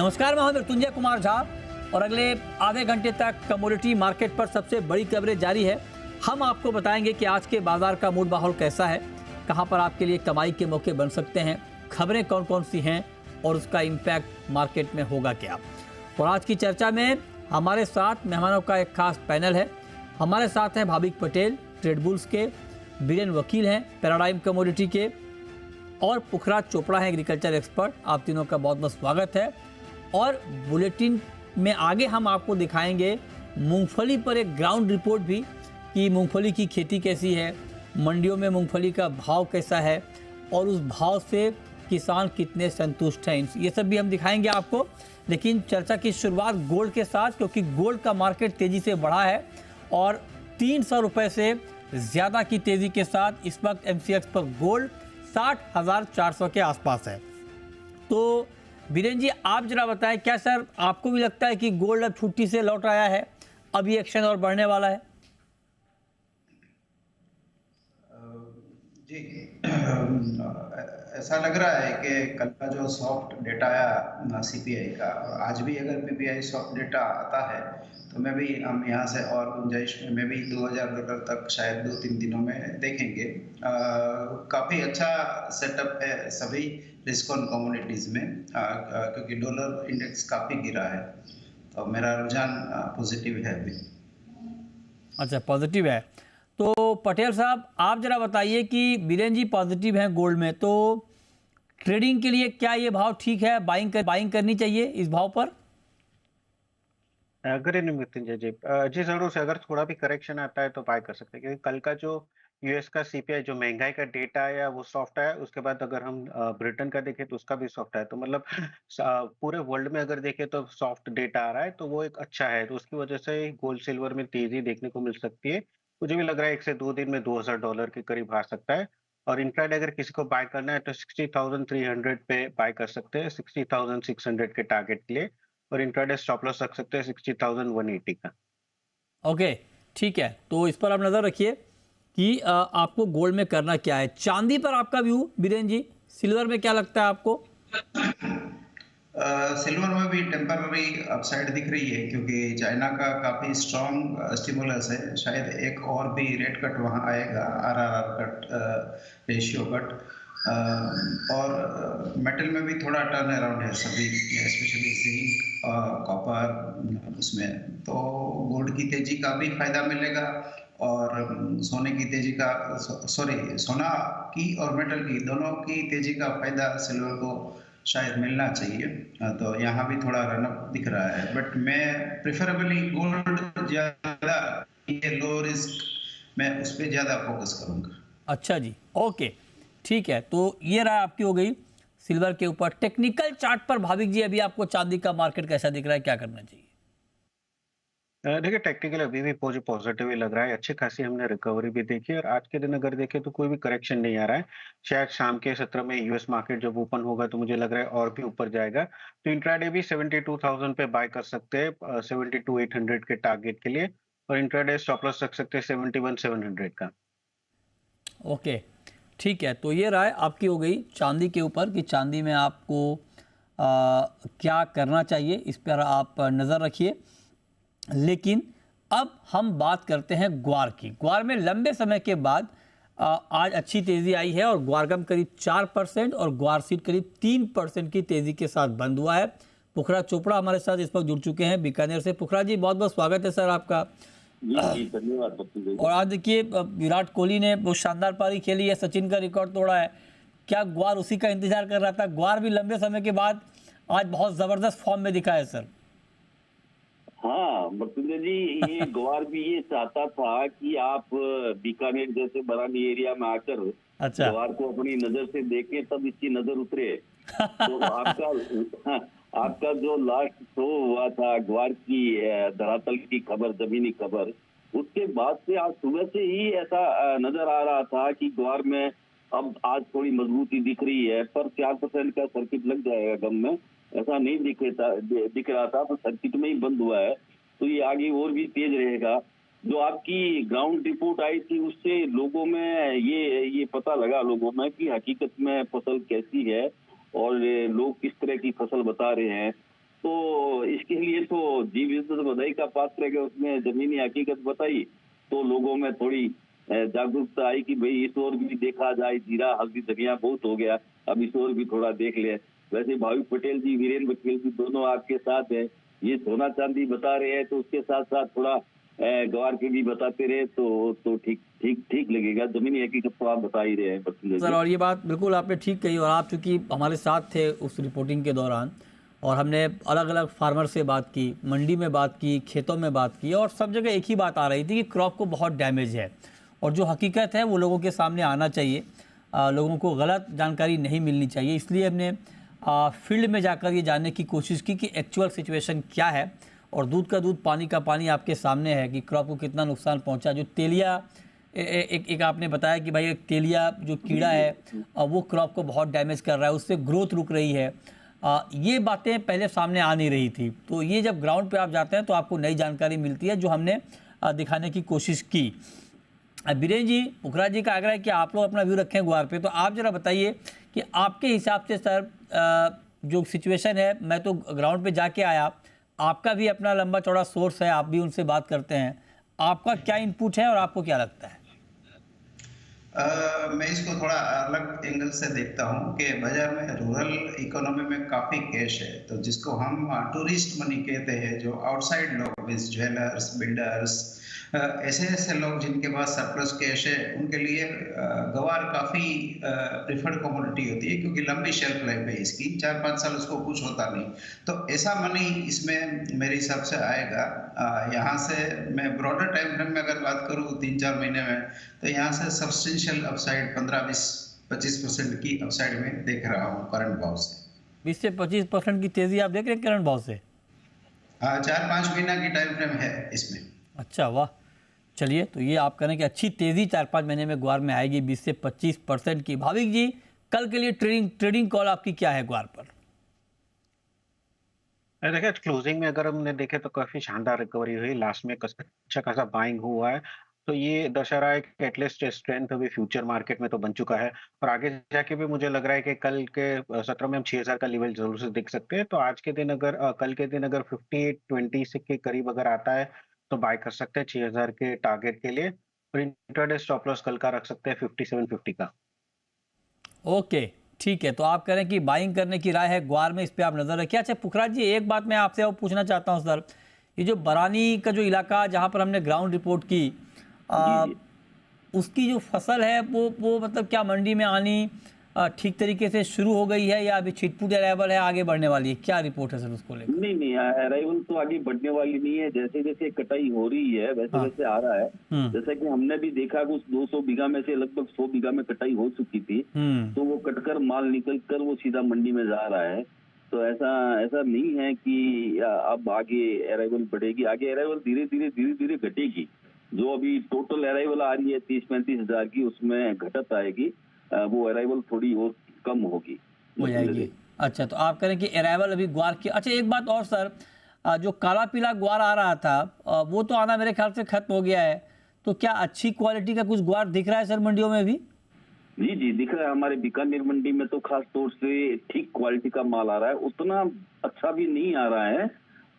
नमस्कार, मैं हूं मृत्युंजय कुमार झा और अगले आधे घंटे तक कमोडिटी मार्केट पर सबसे बड़ी कवरेज जारी है। हम आपको बताएंगे कि आज के बाजार का मूड माहौल कैसा है, कहां पर आपके लिए कमाई के मौके बन सकते हैं, खबरें कौन कौन सी हैं और उसका इम्पैक्ट मार्केट में होगा क्या। और आज की चर्चा में हमारे साथ मेहमानों का एक खास पैनल है। हमारे साथ हैं भाविक पटेल, ट्रेडबुल्स के, बीरेन वकील हैं पैराडाइम कमोडिटी के, और पुखराज चोपड़ा हैं एग्रीकल्चर एक्सपर्ट। आप तीनों का बहुत बहुत स्वागत है। और बुलेटिन में आगे हम आपको दिखाएंगे मूंगफली पर एक ग्राउंड रिपोर्ट भी, कि मूंगफली की खेती कैसी है, मंडियों में मूंगफली का भाव कैसा है और उस भाव से किसान कितने संतुष्ट हैं, ये सब भी हम दिखाएंगे आपको। लेकिन चर्चा की शुरुआत गोल्ड के साथ, क्योंकि गोल्ड का मार्केट तेजी से बढ़ा है और 300 रुपये से ज़्यादा की तेज़ी के साथ इस वक्त MCX पर गोल्ड 60,400 के आसपास है। तो बीरेन जी, आप जरा बताएं, क्या सर आपको भी लगता है कि गोल्ड अब छुट्टी से लौट आया है, अब ये एक्शन और बढ़ने वाला है? जी, ऐसा लग रहा है कि कल का जो सॉफ्ट डेटा आया CPI का, आज भी अगर PPI सॉफ्ट डेटा आता है तो हम यहाँ से और गुंजाइश में भी $2,000 तक शायद 2-3 दिनों में देखेंगे। काफ़ी अच्छा सेटअप है सभी रिस्क ऑन कमोडिटीज़ में, क्योंकि डॉलर इंडेक्स काफ़ी गिरा है, तो मेरा रुझान पॉजिटिव है अभी। अच्छा, पॉजिटिव है। तो पटेल साहब, आप जरा बताइए कि बीरेन जी पॉजिटिव हैं गोल्ड में, तो ट्रेडिंग के लिए क्या ये भाव ठीक है, बाइंग करनी चाहिए इस भाव पर? अगर मृत्युंजय जी जी जरूर से, अगर थोड़ा भी करेक्शन आता है तो बाय कर सकते हैं, क्योंकि कल का जो यूएस का CPI जो महंगाई का डेटा आया वो सॉफ्ट आया। उसके बाद अगर हम ब्रिटेन का देखें तो उसका भी सॉफ्ट आया। तो मतलब पूरे वर्ल्ड में अगर देखें तो सॉफ्ट डेटा आ रहा है, तो वो एक अच्छा है। तो उसकी वजह से गोल्ड सिल्वर में तेजी देखने को मिल सकती है। मुझे भी लग रहा है 1 से 2 दिन में $2,000 के करीब आ सकता है। और इंट्राडे अगर किसी को बाय करना है तो 60,300 पे बाय कर सकते हैं, 60,600 के टारगेट के लिए। और इंट्राडे स्टॉप लॉस रख सकते हैं 60,180 का। ओके, ठीक है। तो इस पर आप नज़र रखिए कि आपको गोल्ड में करना क्या है। चांदी पर आपका व्यू बीरेन जी, सिल्वर में क्या लगता है आपको? सिल्वर में भी टेम्पररी अपसाइड दिख रही है, क्योंकि चाइना का काफ़ी स्ट्रॉन्ग स्टिमुलस है। शायद एक और भी रेट कट वहाँ आएगा, RRR कट, रेशियो कट। और मेटल में भी थोड़ा टर्न अराउंड है सभी, स्पेशली जिंक, कॉपर, उसमें तो गोल्ड की तेजी का भी फायदा मिलेगा और सोने की तेजी का, सोना की और मेटल की दोनों की तेजी का फायदा सिल्वर को शायद मिलना चाहिए। तो यहाँ भी थोड़ा रनअप दिख रहा है, बट मैं प्रेफरेबली गोल्ड ज़्यादा, ये लो रिस्क, मैं उस पर ज़्यादा फोकस करूँगा। अच्छा जी, ओके, ठीक है। तो ये राय आपकी हो गई सिल्वर के ऊपर। टेक्निकल चार्ट पर भाविक जी, अभी आपको चांदी का मार्केट कैसा दिख रहा है, क्या करना चाहिए? देखिए, टेक्निकल अभी भी पॉजिटिव ही लग रहा है। अच्छी खासी हमने रिकवरी भी देखी और आज के दिन अगर देखें तो कोई भी करेक्शन नहीं आ रहा है। शायद शाम के सत्र में यूएस मार्केट जब ओपन होगा तो मुझे लग रहा है और भी ऊपर जाएगा। तो इंट्राडे भी 72,000 पे बाय कर सकते हैं, 72,800 के टारगेट के लिए। और इंट्राडे स्टॉप लॉस रख सकते हैं 71,700 का। ओके, ठीक है। तो ये राय आपकी हो गई चांदी के ऊपर कि चांदी में आपको क्या करना चाहिए, इस पर आप नज़र रखिए। लेकिन अब हम बात करते हैं ग्वार की। ग्वार में लंबे समय के बाद आज अच्छी तेज़ी आई है और ग्वारगम करीब 4% और ग्वार सीड करीब 3% की तेज़ी के साथ बंद हुआ है। पुखराज चोपड़ा हमारे साथ इस वक्त जुड़ चुके हैं बीकानेर से। पुखराज जी, बहुत बहुत स्वागत है सर आपका। जी धन्यवाद। और आज देखिए, विराट कोहली ने वो शानदार पारी खेली है, सचिन का रिकॉर्ड तोड़ा है। क्या ग्वार उसी का इंतजार कर रहा था? ग्वार भी लंबे समय के बाद आज बहुत जबरदस्त फॉर्म में दिखा है सर। हाँ मृत्युंजय जी, ये ग्वार भी ये चाहता था कि आप बीकानेर जैसे बरानी एरिया में आकर अच्छा, ग्वार को अपनी नजर से देखें, तब इसकी नजर उतरे। तो आपका जो लास्ट शो हुआ था ग्वार की, धरातल की खबर, जमीनी खबर, उसके बाद से आज सुबह से ही ऐसा नजर आ रहा था कि ग्वार में अब आज थोड़ी मजबूती दिख रही है, पर 4% का सर्किट लग जाएगा गम में, ऐसा नहीं दिख रहा था। तो सर्किट में ही बंद हुआ है, तो ये आगे और भी तेज रहेगा। जो आपकी ग्राउंड रिपोर्ट आई थी उससे लोगों में ये पता लगा लोगों में कि हकीकत में फसल कैसी है और लोग किस तरह की फसल बता रहे हैं। तो इसके लिए तो जी विद्युत बधाई का पात्र है कि उसने जमीनी हकीकत बताई, तो लोगों में थोड़ी जागरूकता आई कि भाई इस ओर भी देखा जाए, जीरा हल्दी धनिया बहुत हो गया, अब इस ओर भी थोड़ा देख ले। वैसे भाविक पटेल जी, वीरेंद्र वकील जी दोनों आपके साथ हैं, ये सोना चांदी बता रहे हैं, तो उसके साथ साथ थोड़ा गवार के भी बताते रहे तो ठीक ठीक ठीक लगेगा। जमीनी हकीकत तो आप बता ही रहे हैं सर, और ये बात बिल्कुल आपने ठीक कही, और आप चूंकि हमारे साथ थे उस रिपोर्टिंग के दौरान, और हमने अलग अलग फार्मर से बात की, मंडी में बात की, खेतों में बात की, और सब जगह एक ही बात आ रही थी कि क्रॉप को बहुत डैमेज है, और जो हकीकत है वो लोगों के सामने आना चाहिए। लोगों को गलत जानकारी नहीं मिलनी चाहिए, इसलिए हमने फील्ड में जाकर ये जानने की कोशिश की कि एक्चुअल सिचुएशन क्या है। और दूध का दूध, पानी का पानी आपके सामने है कि क्रॉप को कितना नुकसान पहुंचा। जो तेलिया एक आपने बताया कि भाई एक तेलिया जो कीड़ा है वो क्रॉप को बहुत डैमेज कर रहा है, उससे ग्रोथ रुक रही है। ये बातें पहले सामने आ नहीं रही थी, तो ये जब ग्राउंड पे आप जाते हैं तो आपको नई जानकारी मिलती है, जो हमने दिखाने की कोशिश की। बीरेन जी, पुखरा जी का आग्रह है कि आप लोग अपना व्यू रखें गुआर पे, तो आप जरा बताइए कि आपके हिसाब से सर जो सिचुएशन है, मैं तो ग्राउंड पे जाके आया, आपका भी अपना लंबा चौड़ा सोर्स है, आप भी उनसे बात करते हैं, आपका क्या इनपुट है और आपको क्या लगता है? मैं इसको थोड़ा अलग एंगल से देखता हूँ कि बाजार में रूरल इकोनॉमी में काफी कैश है, तो जिसको हम टूरिस्ट मनी कहते हैं, जो आउटसाइड लोग, ज्वेलर्स, बिल्डर्स, ऐसे ऐसे लोग जिनके पास सरप्लस कैश है, उनके लिए गवार काफी प्रिफर्ड कमोडिटी होती है, क्योंकि लंबी शेल्फ लाइफ है इसकी, 4-5 साल उसको कुछ होता नहीं। तो ऐसा मनी इसमें मेरे हिसाब से आएगा। यहाँ से मैं ब्रॉडर टाइम फ्रेम में अगर बात करूँ 3-4 महीने में, तो यहाँ से सब्सटेंशियल अपसाइड 15-20-25% की अपसाइड में देख रहा हूँ करंट भाव से। 20 से 25% की तेजी आप देख रहे हैं करंट भाव से? 4-5 महीना की टाइम फ्रेम है इसमें। अच्छा, वाह। चलिए, तो ये आप करें कि अच्छी तेजी 4-5 महीने में ग्वार में आएगी 20 से 25% की। भाविक जी, कल के लिए ट्रेडिंग कॉल आपकी क्या है ग्वार पर? देखिए, क्लोजिंग में अगर हमने देखे तो काफी शानदार रिकवरी हुई, लास्ट में अच्छा खासा बाइंग हुआ है, तो ये दर्शा रहा है कि एटलीस्ट स्ट्रेंथ अभी फ्यूचर मार्केट में तो बन चुका है, और आगे जाके भी मुझे लग रहा है कि कल के सत्र में हम 6000 का लेवल जरूर से देख सकते हैं। तो आज के दिन अगर कल के दिन अगर 5820 के करीब अगर आता है तो बाय कर सकते हैं 6000 के टारगेट के लिए, और इंट्राडे स्टॉप लॉस कल का रख सकते हैं 5750 का। ओके, ठीक है, तो आप कह रहे हैं कि बाइंग करने की राय है ग्वार में, इस पे आप नजर रखिए। अच्छा पुखराज जी, एक बात मैं आपसे और पूछना चाहता हूं सर, ये जो बरानी का जो इलाका जहां पर हमने ग्राउंड रिपोर्ट की, उसकी जो फसल है वो मतलब क्या मंडी में आनी ठीक तरीके से शुरू हो गई है, या अभी छिटपुट अराइवल है, आगे बढ़ने वाली है? क्या रिपोर्ट है सर उसको लेकर? नहीं, अराइवल तो आगे बढ़ने वाली नहीं है, जैसे जैसे कटाई हो रही है वैसे वैसे आ रहा है। जैसा कि हमने भी देखा कुछ 200 बीघा में से लगभग 100 बीघा में कटाई हो चुकी थी, तो वो कटकर माल निकल कर वो सीधा मंडी में जा रहा है। तो ऐसा नहीं है कि अब आगे अराइवल बढ़ेगी, आगे अराइवल धीरे धीरे घटेगी। जो अभी टोटल अराइवल आ रही है 30-35 हजार की, उसमें घटत आएगी, वो अराइवल थोड़ी और कम होगी, हो जाएगी। अच्छा, तो आप करें कि अराइवल अभी ग्वार की। अच्छा, एक बात और सर, जो काला पीला ग्वार आ रहा था वो तो आना मेरे ख्याल से खत्म हो गया है, तो क्या अच्छी क्वालिटी का कुछ ग्वार दिख रहा है सर मंडियों में भी? जी दिख रहा है। हमारे बीकानेर मंडी में तो खास तौर से ठीक क्वालिटी का माल आ रहा है, उतना अच्छा भी नहीं आ रहा है,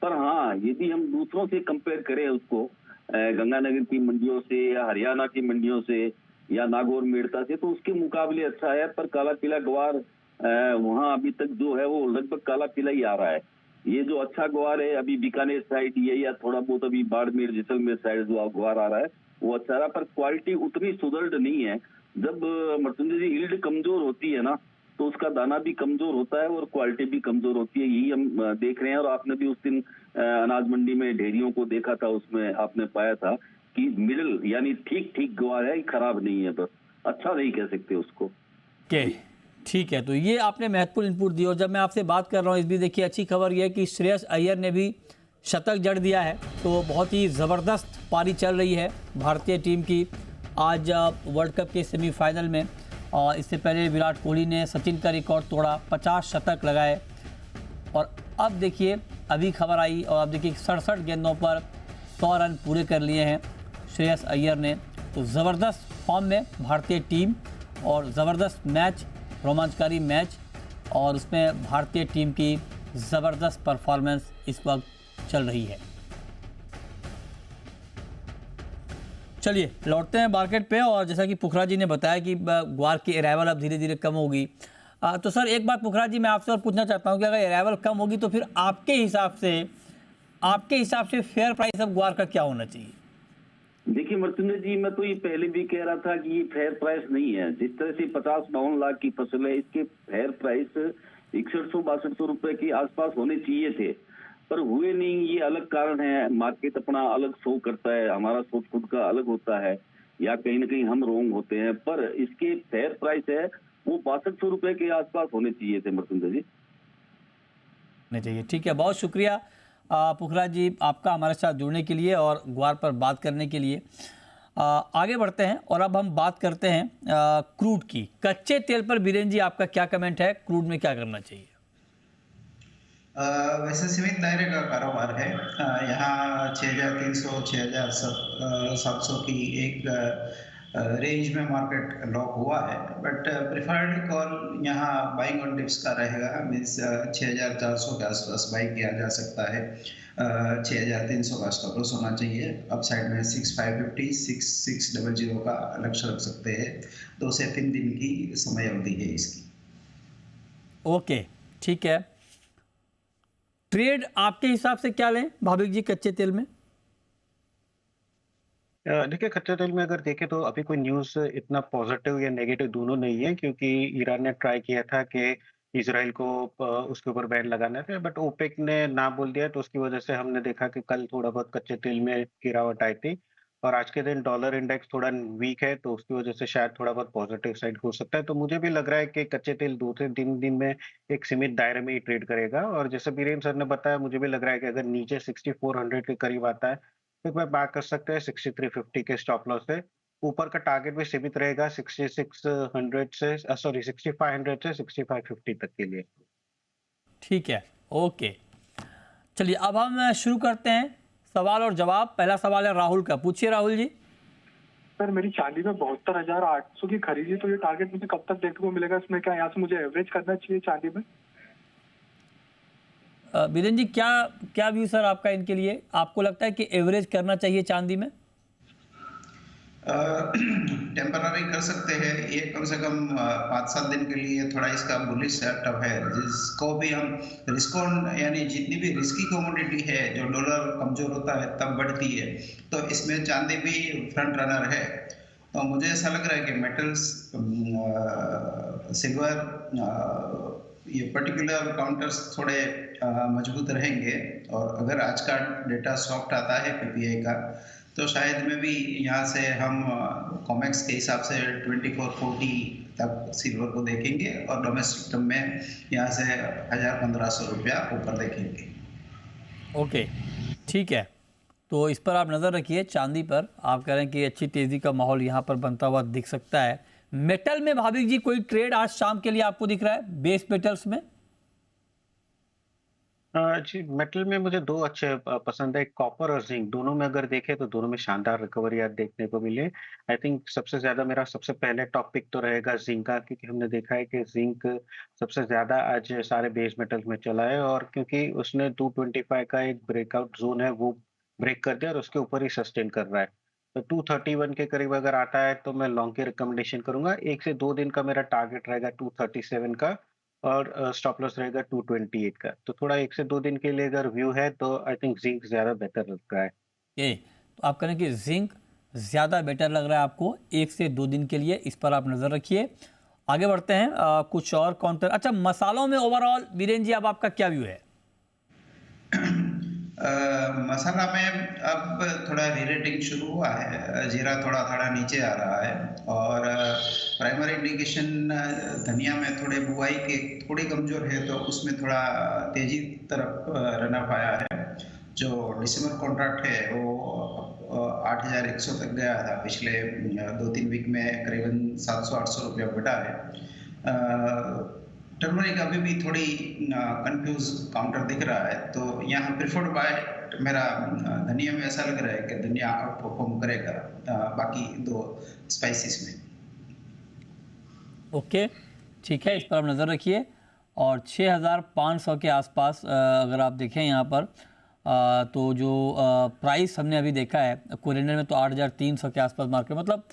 पर हाँ यदि हम दूसरों से कंपेयर करें उसको, गंगानगर की मंडियों से या हरियाणा की मंडियों से या नागौर मेड़ता से, तो उसके मुकाबले अच्छा है। पर काला पीला ग्वार वहाँ अभी तक जो है वो लगभग काला पीला ही आ रहा है। ये जो अच्छा ग्वार है अभी बीकानेर साइड ये, या थोड़ा बहुत अभी बाड़मेर जैसलमेर साइड जो ग्वार आ रहा है वो अच्छा रहा, पर क्वालिटी उतनी सुदृढ़ नहीं है। जब मृत्युंजय जी यील्ड कमजोर होती है ना, तो उसका दाना भी कमजोर होता है और क्वालिटी भी कमजोर होती है, यही हम देख रहे हैं। और आपने भी उस दिन अनाज मंडी में ढेरियों को देखा था, उसमें आपने पाया था कि मिडिल यानी ठीक ग्वार है, खराब नहीं है, बस अच्छा नहीं कह सकते उसको। ठीक है, तो ये आपने महत्वपूर्ण इनपुट दी। और जब मैं आपसे बात कर रहा हूँ, इस भी देखिए अच्छी खबर यह है कि श्रेयस अय्यर ने भी शतक जड़ दिया है, तो बहुत ही ज़बरदस्त पारी चल रही है भारतीय टीम की आज वर्ल्ड कप के सेमीफाइनल में। और इससे पहले विराट कोहली ने सचिन का रिकॉर्ड तोड़ा, 50 शतक लगाए। और अब देखिए अभी खबर आई, और अब देखिए 67 गेंदों पर 100 रन पूरे कर लिए हैं श्रेयस अय्यर ने। तो ज़बरदस्त फॉर्म में भारतीय टीम, और ज़बरदस्त मैच, रोमांचकारी मैच, और उसमें भारतीय टीम की ज़बरदस्त परफॉर्मेंस इस वक्त चल रही है। चलिए लौटते हैं मार्केट पे, और जैसा कि पुखराज जी ने बताया कि ग्वार की अराइवल अब धीरे धीरे कम होगी। तो सर एक बात पुखराज जी मैं आपसे और पूछना चाहता हूँ कि अगर अराइवल कम होगी तो फिर आपके हिसाब से फेयर प्राइस अब ग्वार का क्या होना चाहिए? देखिए मृत्युंजय जी, मैं तो ये पहले भी कह रहा था कि ये फेयर प्राइस नहीं है। जिस तरह से 50-52 लाख की फसल है, इसके फेयर प्राइस 6100-6200 रुपए के आसपास होने चाहिए थे, पर हुए नहीं। ये अलग कारण है, मार्केट अपना अलग शो करता है, हमारा सोच खुद का अलग होता है, या कहीं ना कहीं हम रोंग होते हैं। पर इसके फेयर प्राइस है वो 6200 रुपए के आसपास होने चाहिए थे मृत्युंजय जी। चाहिए। ठीक है, बहुत शुक्रिया पुखराज जी आपका हमारे साथ जुड़ने के लिए और ग्वार पर बात करने के लिए। आगे बढ़ते हैं और अब हम बात करते हैं क्रूड की। कच्चे तेल पर बीरेन जी आपका क्या कमेंट है, क्रूड में क्या करना चाहिए? वैसे सीमित दायरे का कारोबार है। यहाँ 6300 6700 की एक रेंज में मार्केट लॉक हुआ है, बट प्रिफर्ड कॉल यहाँ बाइंग ऑन डिप्स का रहेगा। मीन्स 6400 के आसपास बाई किया जा सकता है। 6300 का स्टॉप लॉस होना चाहिए। अपसाइड में 6550 6600 का लक्ष्य रख सकते हैं। 2 से 3 दिन की समय अवधि है इसकी। ओके, ठीक है। ट्रेड आपके हिसाब से क्या लें भाविक जी कच्चे तेल में? देखिए, कच्चे तेल में अगर देखें तो अभी कोई न्यूज़ इतना पॉजिटिव या नेगेटिव दोनों नहीं है, क्योंकि ईरान ने ट्राई किया था कि इजराइल को उसके ऊपर बैन लगाना था, बट ओपेक ने ना बोल दिया, तो उसकी वजह से हमने देखा कि कल थोड़ा बहुत कच्चे तेल में गिरावट आई थी। और आज के दिन डॉलर इंडेक्स थोड़ा वीक है, तो उसकी वजह से शायद थोड़ा बहुत पॉजिटिव साइड हो सकता है। तो मुझे भी लग रहा है कि कच्चे तेल 2 से 3 दिन में एक सीमित दायरे में ही ट्रेड करेगा। और जैसे बीरेन सर ने बताया, मुझे भी लग रहा है कि अगर नीचे 6400 के करीब आता है तो एक बार बात कर सकते हैं 6350 के स्टॉप लॉस से। ऊपर का टारगेट भी सीमित रहेगा 6600 से सॉरी 6500 से 6550 तक के लिए। ठीक है, ओके। चलिए अब हम शुरू करते हैं सवाल और जवाब। पहला सवाल है राहुल का, पूछिए राहुल जी। सर मेरी चांदी में 72,800 की खरीदी, तो ये टारगेट मुझे कब तक देखने को मिलेगा? इसमें क्या यहाँ से मुझे एवरेज करना चाहिए चांदी में? बीरेन जी क्या व्यू सर आपका इनके लिए? आपको लगता है कि एवरेज करना चाहिए चांदी में? टेम्पररी कर सकते हैं ये, कम से कम 5-7 दिन के लिए थोड़ा इसका बुलिश सेटअप है, जिसको भी हम रिस्क ऑन, यानी जितनी भी रिस्की कमोडिटी है, जो डॉलर कमजोर होता है तब बढ़ती है, तो इसमें चांदी भी फ्रंट रनर है। तो मुझे ऐसा लग रहा है कि मेटल्स, सिल्वर, ये पर्टिकुलर काउंटर्स थोड़े मजबूत रहेंगे। और अगर आज का डेटा सॉफ्ट आता है पीपीआई का, तो शायद में भी यहाँ से हम कॉमेक्स के हिसाब से 2440 तक सिल्वर को देखेंगे, और डोमेस्टिक टर्म में यहाँ से 1500 रुपया ऊपर देखेंगे। ओके, ठीक है। तो इस पर आप नज़र रखिए। चांदी पर आप कह रहे हैं कि अच्छी तेज़ी का माहौल यहाँ पर बनता हुआ दिख सकता है। मेटल में भाविक जी कोई ट्रेड आज शाम के लिए आपको दिख रहा है बेस मेटल्स में? जी, मेटल में मुझे 2 अच्छे पसंद है, कॉपर और जिंक। दोनों में अगर देखें तो दोनों में शानदार रिकवरी आज देखने को मिली है। आई थिंक सबसे ज़्यादा मेरा सबसे पहले टॉपिक तो रहेगा जिंक का, क्योंकि हमने देखा है कि जिंक सबसे ज़्यादा आज सारे बेस मेटल्स में चला है, और क्योंकि उसने 225 का एक ब्रेकआउट जोन है वो ब्रेक कर दिया और उसके ऊपर ही सस्टेन कर रहा है। तो 231 के करीब अगर आता है तो मैं लॉन्ग की रिकमेंडेशन करूंगा। 1 से 2 दिन का मेरा टारगेट रहेगा 237 का, और स्टॉप लॉस रहेगा 228 का। तो थोड़ा 1 से 2 दिन के लिए अगर व्यू है तो आई थिंक जिंक ज़्यादा बेहतर लग रहा है। तो आप कह रहे हैं कि जिंक ज़्यादा बेटर लग रहा है आपको 1 से 2 दिन के लिए, इस पर आप नज़र रखिए। आगे बढ़ते हैं कुछ और काउंटर। अच्छा, मसालों में ओवरऑल बीरेन जी अब आपका क्या व्यू है? मसाला में अब थोड़ा रीरेटिंग शुरू हुआ है। जीरा थोड़ा नीचे आ रहा है, और प्राइमरी इंडिकेशन धनिया में थोड़े बुआई के थोड़ी कमजोर है, तो उसमें थोड़ा तेजी तरफ रनअप आया है। जो दिसंबर कॉन्ट्रैक्ट है वो 8100 तक गया था, पिछले 2-3 वीक में करीबन 700-800 रुपया बढ़ा है। टर्मरिक अभी भी थोड़ी कंफ्यूज काउंटर दिख रहा है, तो यहाँ प्रिफर्ड बाय मेरा धनिया में ऐसा लग रहा है कि धनिया आउट परफॉर्म करेगा बाकी 2 स्पाइसेस में। ओके, ठीक है, इस पर आप नज़र रखिए। और 6,500 के आसपास अगर आप देखें यहाँ पर तो जो प्राइस हमने अभी देखा है कोरिएंडर में तो 8,300 के आसपास मार्केट, मतलब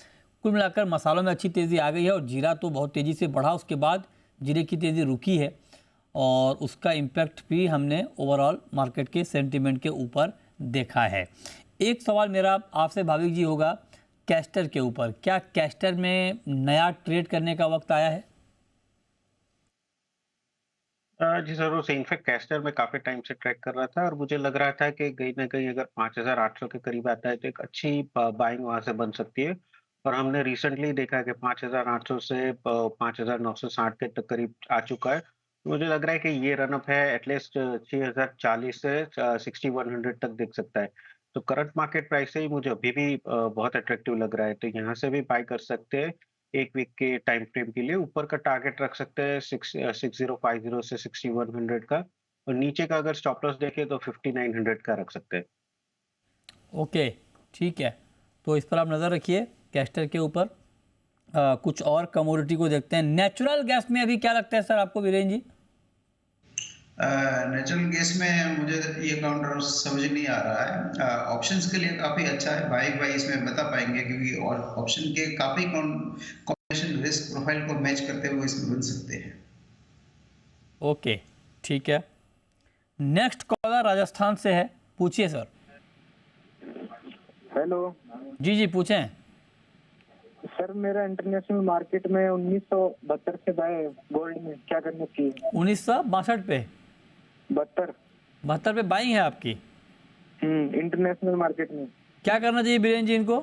कुल मिलाकर मसालों में अच्छी तेज़ी आ गई है। और जीरा तो बहुत तेज़ी से बढ़ा, उसके बाद जीरे की तेज़ी रुकी है और उसका इम्पैक्ट भी हमने ओवरऑल मार्केट के सेंटीमेंट के ऊपर देखा है। एक सवाल मेरा आपसे भाविक जी होगा कैस्टर के ऊपर, क्या कैस्टर में नया ट्रेड करने का वक्त आया है? जी ज़रूर से इनफैक्ट कैस्टर में काफ़ी टाइम से ट्रैक कर रहा था और मुझे लग रहा था कि कहीं न कहीं अगर 5,800 के करीब आता है तो एक अच्छी बाइंग वहाँ से बन सकती है। और हमने रिसेंटली देखा कि 5,800 से 5,960 के तक करीब आ चुका है। मुझे लग रहा है कि ये रन अप है एटलीस्ट 6,040 से 6,100 तक दिख सकता है। तो करंट मार्केट प्राइस से ही मुझे अभी भी बहुत अट्रैक्टिव लग रहा है, तो यहाँ से भी बाय कर सकते हैं। 1 वीक के टाइम फ्रेम के लिए ऊपर का टारगेट रख सकते हैं 6050 से 6100 का, और नीचे का अगर स्टॉप लॉस देखें तो 5900 का रख सकते हैं। ओके, ठीक है, तो इस पर आप नज़र रखिए कैस्टर के ऊपर। कुछ और कमोडिटी को देखते हैं। नेचुरल गैस में अभी क्या लगता है सर आपको वीरेन जी? नेचुरल गैस में मुझे ये काउंटर समझ नहीं आ रहा है। ऑप्शंस के लिए काफ़ी अच्छा है, बाई बाई इसमें बता पाएंगे क्योंकि और ऑप्शन के काफ़ी कॉम्बिनेशन रिस्क प्रोफाइल को मैच करते हुए इसमें बन सकते हैं। ओके, ठीक है। नेक्स्ट कॉलर राजस्थान से है, पूछिए सर। हेलो जी जी पूछें। सर, मेरा इंटरनेशनल मार्केट में 1972 से बाय गोल्ड में क्या करना चाहिए? 1962 पे 72 पे बाइंग है आपकी इंटरनेशनल मार्केट में। क्या करना चाहिए बीरेन जी इनको?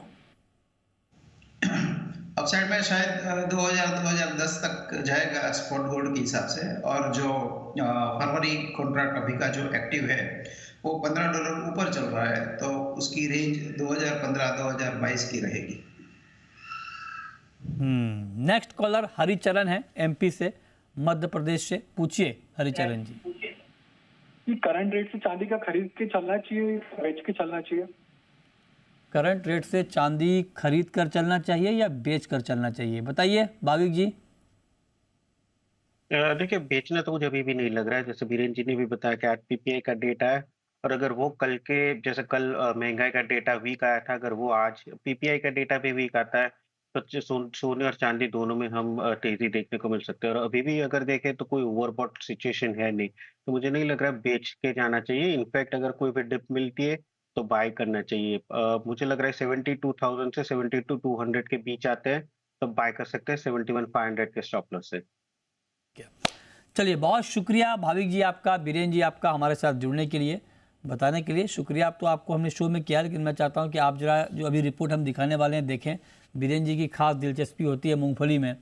अपसाइड में शायद 2010 तक जाएगा स्पॉट गोल्ड के हिसाब से, और जो फरवरी कॉन्ट्रैक्ट अभी का जो एक्टिव है वो $15 ऊपर चल रहा है, तो उसकी रेंज 2015-2022 की रहेगी। नेक्स्ट कॉलर हरिचरण है एमपी से, मध्य प्रदेश से, पूछिए हरिचरण जी। करंट रेट से चांदी का खरीद के चलना चाहिए, बेच के चलना चाहिए? करंट रेट से चांदी खरीद कर चलना चाहिए या बेच कर चलना चाहिए, बताइए भाविक जी। देखिए बेचना तो मुझे अभी भी नहीं लग रहा है, जैसे बीरेन जी ने भी बताया कि आज पीपीआई का डेटा है, और अगर वो कल के जैसे कल महंगाई का डेटा वीक आया था, अगर वो आज पीपीआई का डेटा भी वीक आता है तो सोने और चांदी दोनों में हम तेजी देखने को मिल सकते हैं। और अभी भी अगर देखें तो कोई ओवरबॉट सिचुएशन है नहीं, तो मुझे नहीं लग रहा बेच के जाना चाहिए। इनफैक्ट अगर कोई भी डिप मिलती है तो बाय करना चाहिए। मुझे लग रहा है 72,000 से 72,200 के बीच आते हैं तो बाय कर सकते हैं 71,500 के स्टॉप लॉस से। चलिए, बहुत शुक्रिया भाविक जी आपका, बीरेन जी आपका हमारे साथ जुड़ने के लिए, बताने के लिए शुक्रिया। आप तो आपको हमने शो में किया, लेकिन मैं चाहता हूं कि आप जरा जो अभी रिपोर्ट हम दिखाने वाले हैं देखें। बीरेन जी की खास दिलचस्पी होती है मूंगफली में,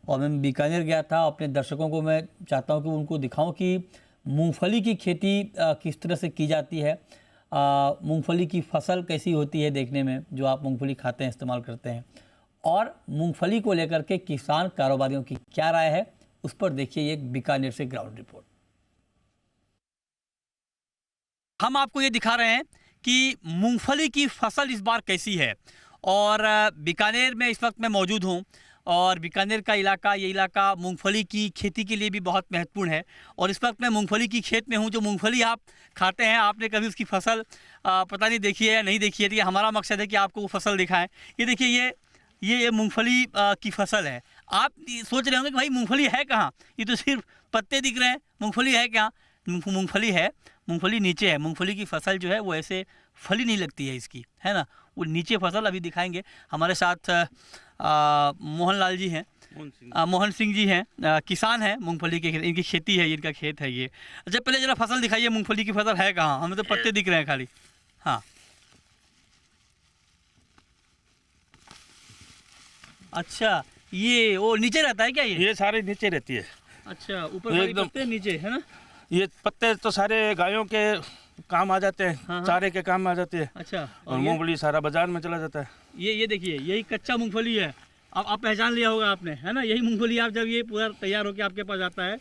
और मैं बीकानेर गया था, अपने दर्शकों को मैं चाहता हूं कि उनको दिखाऊं कि मूंगफली की खेती किस तरह से की जाती है, मूंगफली की फसल कैसी होती है देखने में, जो आप मूंगफली खाते हैं, इस्तेमाल करते हैं, और मूंगफली को लेकर के किसान कारोबारियों की क्या राय है, उस पर देखिए एक बीकानेर से ग्राउंड रिपोर्ट। हम आपको ये दिखा रहे हैं कि मूंगफली की फसल इस बार कैसी है, और बीकानेर में इस वक्त मैं मौजूद हूँ, और बीकानेर का इलाका, ये इलाका मूंगफली की खेती के लिए भी बहुत महत्वपूर्ण है। और इस वक्त मैं मूंगफली की खेत में हूँ। जो मूंगफली आप खाते हैं, आपने कभी उसकी फसल पता नहीं देखी है या नहीं देखी है, तो ये हमारा मकसद है कि आपको वो फसल दिखाएं। ये देखिए, ये मूंगफली की फसल है। आप सोच रहे होंगे कि भाई मूंगफली है कहाँ, ये तो सिर्फ पत्ते दिख रहे हैं, मूंगफली है क्या? मूंगफली है, मूंगफली नीचे है। मूंगफली की फसल जो है वो ऐसे फली नहीं लगती है इसकी, है ना, वो नीचे फसल अभी दिखाएंगे। हमारे साथ मोहनलाल जी हैं, मोहन सिंह जी हैं, किसान हैं मूंगफली के, इनकी खेती है, इनका खेत है ये। अच्छा, पहले जरा फसल दिखाइए, मूंगफली की फसल है कहाँ? हमें तो पत्ते दिख रहे हैं खाली। हाँ, अच्छा, ये वो नीचे रहता है क्या? ये सारे नीचे रहती है। अच्छा, ऊपर सारे पत्ते नीचे है ना? ये पत्ते तो सारे गायों के काम आ जाते हैं, हाँ। चारे के काम आ जाते हैं। अच्छा, और मूंगफली सारा बाजार में चला जाता है। ये देखिए, यही कच्चा मूंगफली है। अब आप पहचान लिया होगा आपने, है ना? यही मूंगफली आप जब ये पूरा तैयार होकर आपके पास आता है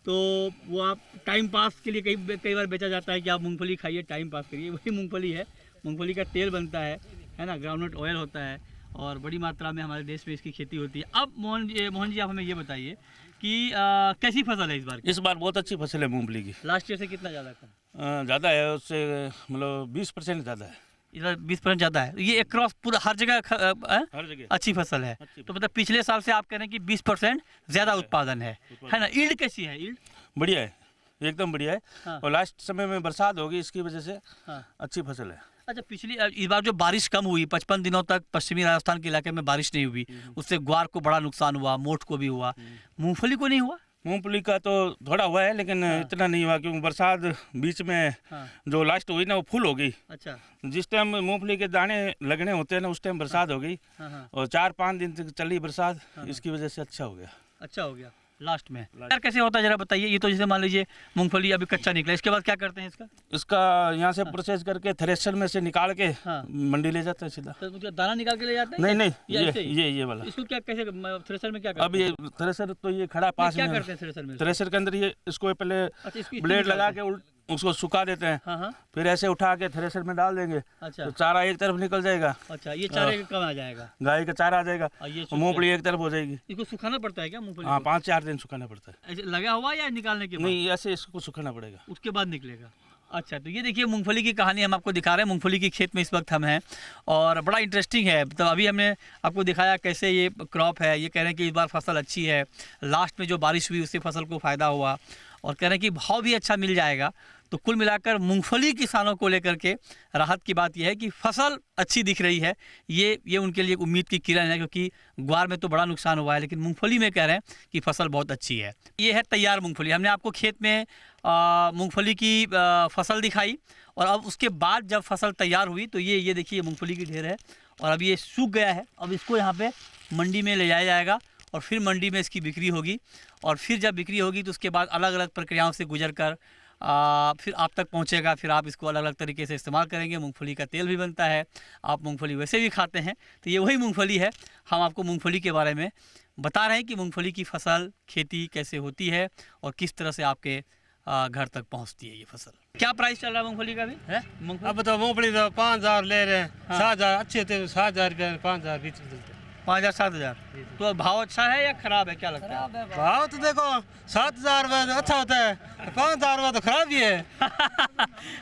तो वो आप टाइम पास के लिए कई बार बेचा जाता है कि आप मूंगफली खाइए, टाइम पास करिए। वही मूंगफली है। मूंगफली का तेल बनता है ना, ग्राउंडनट ऑयल होता है, और बड़ी मात्रा में हमारे देश में इसकी खेती होती है। अब मोहन जी आप हमें ये बताइए कि कैसी फसल है इस बार की? इस बार बहुत अच्छी फसल है मूंगफली की। लास्ट ईयर से कितना ज़्यादा कम? ज़्यादा है उससे, मतलब 20% ज़्यादा है। इधर 20% ज़्यादा है। ये एक क्रॉस पूरा हर जगह हर जगह अच्छी फसल है। अच्छी तो मतलब पिछले साल से आप कह रहे हैं कि 20% ज़्यादा उत्पादन है ना? ईल्ड कैसी है? ईल्ड बढ़िया है, एकदम बढ़िया है। हाँ। और लास्ट समय में बरसात होगी, इसकी वजह से हाँ। अच्छी फसल है। अच्छा, इस बार जो बारिश कम हुई, 55 दिनों तक पश्चिमी राजस्थान के इलाके में बारिश नहीं हुई, उससे ग्वार को बड़ा नुकसान हुआ, मोठ को भी हुआ, मूंगफली को नहीं हुआ? मूंगफली का तो थोड़ा हुआ है, लेकिन इतना नहीं हुआ, क्योंकि बरसात बीच में जो लास्ट हुई ना वो फुल हो गई। अच्छा। जिस टाइम मूंगफली के दाने लगने होते हैं ना, उस टाइम बरसात हो गई और 4-5 दिन तक चली बरसात, इसकी वजह से अच्छा हो गया। अच्छा हो गया लास्ट में। यार कैसे होता है जरा बताइए। ये तो जैसे मान लीजिए मूंगफली अभी कच्चा निकला, इसके बाद क्या करते हैं इसका? इसका यहाँ से प्रोसेस करके थ्रेशर में से निकाल के मंडी ले जाते हैं सीधा। तो उसका दाना निकाल के ले जाते हैं? नहीं नहीं, या ये वाला। इसको क्या कैसे थ्रेशर में क्या करते हैं? अब ये थ्रेशर तो ये खड़ा पास क्या में, करते हैं थ्रेशर में? थ्रेशर के अंदर ये इसको पहले अच्छा, इसको ब्लेड लगा के उसको सुखा देते हैं। हाँ। फिर ऐसे उठा के थ्रेशर में डाल देंगे। अच्छा। तो चारा एक तरफ निकल जाएगा। अच्छा, ये चारे कम आ जाएगा, गाय का चारा आ जाएगा, ये मूंगफली एक तरफ हो जाएगी। इसको सुखाना पड़ता है क्या मूंगफली? हाँ, 5-4 दिन सुखाना पड़ता है। ऐसे लगा हुआ या निकालने के बाद? नहीं, ऐसे इसको सुखाना पड़ेगा, उसके बाद निकलेगा। अच्छा, तो ये देखिए मूंगफली की कहानी हम आपको दिखा रहे हैं। मूंगफली की खेत में इस वक्त हम हैं और बड़ा इंटरेस्टिंग है। तो अभी हमने आपको दिखाया कैसे ये क्रॉप है। ये कह रहे हैं कि इस बार फसल अच्छी है, लास्ट में जो बारिश हुई उससे फसल को फ़ायदा हुआ और कह रहे हैं कि भाव भी अच्छा मिल जाएगा। तो कुल मिलाकर मूंगफली किसानों को लेकर के राहत की बात यह है कि फसल अच्छी दिख रही है। ये उनके लिए उम्मीद की किरण है, क्योंकि ग्वार में तो बड़ा नुकसान हुआ है, लेकिन मूंगफली में कह रहे हैं कि फसल बहुत अच्छी है। ये है तैयार मूंगफली। हमने आपको खेत में मूंगफली की फसल दिखाई और अब उसके बाद जब फसल तैयार हुई तो ये देखिए मूंगफली की ढेर है और अब ये सूख गया है। अब इसको यहाँ पे मंडी में ले जाया जाएगा और फिर मंडी में इसकी बिक्री होगी और फिर जब बिक्री होगी तो उसके बाद अलग अलग प्रक्रियाओं से गुजर कर फिर आप तक पहुंचेगा। फिर आप इसको अलग अलग तरीके से इस्तेमाल करेंगे। मूंगफली का तेल भी बनता है, आप मूंगफली वैसे भी खाते हैं। तो ये वही मूंगफली है। हम आपको मूंगफली के बारे में बता रहे हैं कि मूंगफली की फसल खेती कैसे होती है और किस तरह से आपके घर तक पहुंचती है ये फसल। क्या प्राइस चल रहा है मूंगफली का भी है? अब तो मूंगफली तो 5,000 ले रहे हैं। 7,000 अच्छे थे, 7,000 रुपये 5,000 बीच में चलते। 5,000 7,000। तो भाव अच्छा है या खराब है, क्या लगता है? भाव तो देखो 7,000 रुपये अच्छा होता है, 5,000 रुपये तो खराब ही है।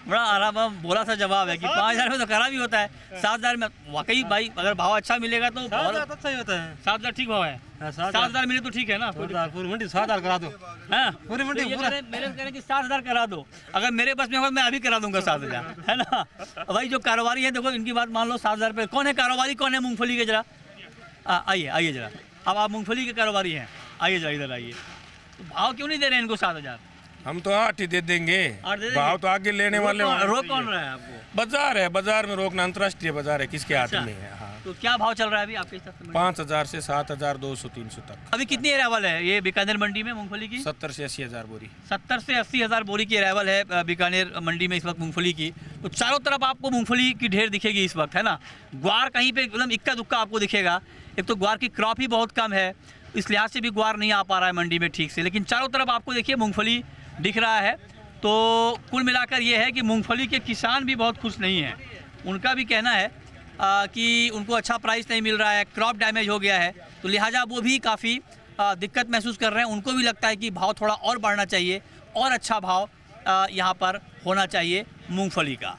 बड़ा आराम बोला सा जवाब है कि 5,000 में तो खराब ही होता है। 7,000 में वाकई भाई अगर भाव अच्छा मिलेगा तो 7,000 अच्छा ही होता है। 7,000 ठीक भाव है। 7,000 मिले तो ठीक है ना? पूरी मंडी 7,000 करा दो। हाँ, पूरी मंडी मेरे कह रहे कि 7,000 करा दो। अगर मेरे बस में होगा मैं अभी करा दूंगा 7,000, है ना? भाई जो कारोबारी है देखो इनकी बात मान लो। 7,000 रुपये कौन है कारोबारी, कौन है मूंगफली के? जरा आइए जरा। अब आप मूंगफली के कारोबारी हैं, आइए जरा इधर आइए। तो भाव क्यों नहीं दे रहे हैं इनको 7,000? हम तो 8 ही दे देंगे। भाव तो आगे लेने वाले रोक कौन रहा है आपको? बाजार है, बाजार में रोकना अंतर्राष्ट्रीय बाजार है, किसके हाथ में है। हाँ। तो क्या भाव चल रहा है अभी आपके हिसाब से? 5,000 से 7,200-300 तक। अभी कितनी अरावल है ये बीकानेर मंडी में मूंगफली की? 70 से 80 हज़ार बोरी। 70 से 80 हज़ार बोरी की अरावल है बीकानेर मंडी में इस वक्त मूंगफली की। तो चारों तरफ आपको मूंगफली की ढेर दिखेगी इस वक्त, है ना? ग्वार कहीं पे मतलब इक्का दुक्का आपको दिखेगा। एक तो ग्वार की क्रॉप ही बहुत कम है, इस लिहाज से भी ग्वार नहीं आ पा रहा है मंडी में ठीक से, लेकिन चारों तरफ आपको देखिए मूंगफली दिख रहा है। तो कुल मिलाकर ये है कि मूंगफली के किसान भी बहुत खुश नहीं हैं। उनका भी कहना है कि उनको अच्छा प्राइस नहीं मिल रहा है, क्रॉप डैमेज हो गया है, तो लिहाजा वो भी काफ़ी दिक्कत महसूस कर रहे हैं। उनको भी लगता है कि भाव थोड़ा और बढ़ना चाहिए और अच्छा भाव यहाँ पर होना चाहिए मूंगफली का।